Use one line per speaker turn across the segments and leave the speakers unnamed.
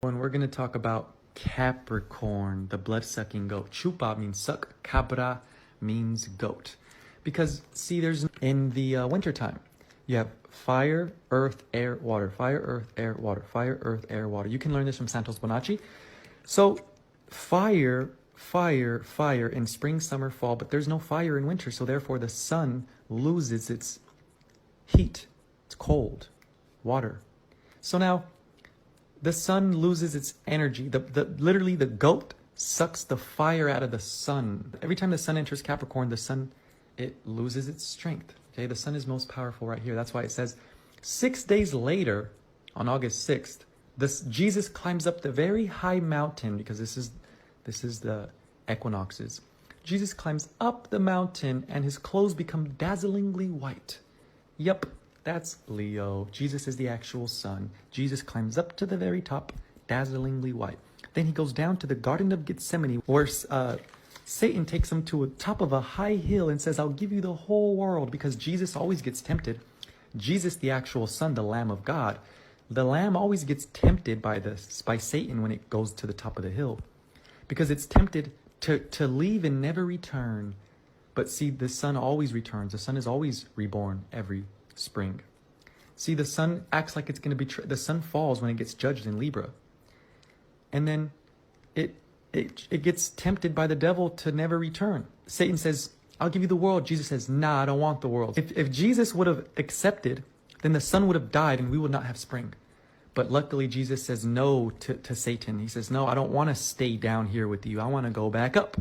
And we're going to talk about Capricorn, the blood-sucking goat. Chupa means suck, cabra means goat. Because, see, there's in the wintertime, you have fire, earth, air, water. Fire, earth, air, water. Fire, earth, air, water. You can learn this from Santos Bonacci. So, fire in spring, summer, fall, but there's no fire in winter. So, therefore, the sun loses its heat. It's cold. Water. So now, the sun loses its energy. Literally, the goat sucks the fire out of the sun. Every time the sun enters Capricorn, it loses its strength. Okay, the sun is most powerful right here. That's why it says 6 days later, on August 6th, Jesus climbs up the very high mountain, because this is the equinoxes. Jesus climbs up the mountain and his clothes become dazzlingly white. Yep. That's Leo. Jesus is the actual sun. Jesus climbs up to the very top, dazzlingly white. Then he goes down to the Garden of Gethsemane, where Satan takes him to the top of a high hill and says, I'll give you the whole world, because Jesus always gets tempted. Jesus, the actual son, the Lamb of God. The lamb always gets tempted by Satan when it goes to the top of the hill, because it's tempted to leave and never return. But see, the son always returns. The son is always reborn every spring. See, the sun acts like it's going to be the sun falls when it gets judged in Libra, and then it gets tempted by the devil to never return. Satan says, I'll give you the world. Jesus says, nah, I don't want the world. If Jesus would have accepted, then the sun would have died and we would not have spring. But luckily Jesus says no to Satan. He says, no, I don't want to stay down here with you. I want to go back up.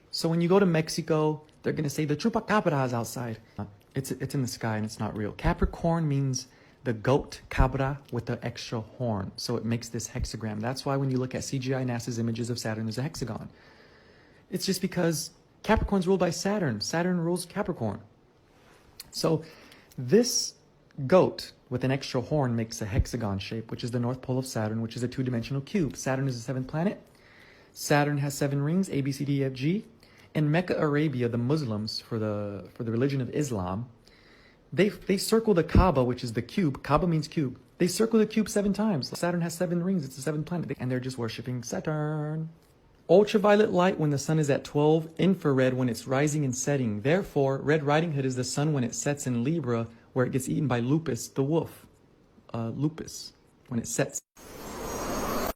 So when you go to Mexico, they're going to say the chupacabra is outside. It's in the sky and it's not real. Capricorn means the goat, cabra, with the extra horn. So it makes this hexagram. That's why when you look at CGI NASA's images of Saturn, there's a hexagon. It's just because Capricorn's ruled by Saturn. Saturn rules Capricorn. So this goat with an extra horn makes a hexagon shape, which is the North Pole of Saturn, which is a two-dimensional cube. Saturn is the seventh planet. Saturn has 7 rings, A, B, C, D, E, F, G. In Mecca, Arabia, the Muslims, for the religion of Islam, they circle the Kaaba, which is the cube. Kaaba means cube. They circle the cube 7 times. Saturn has 7 rings. It's the 7th planet. And they're just worshiping Saturn. Ultraviolet light when the sun is at 12. Infrared when it's rising and setting. Therefore, Red Riding Hood is the sun when it sets in Libra, where it gets eaten by Lupus, the wolf. Lupus, when it sets.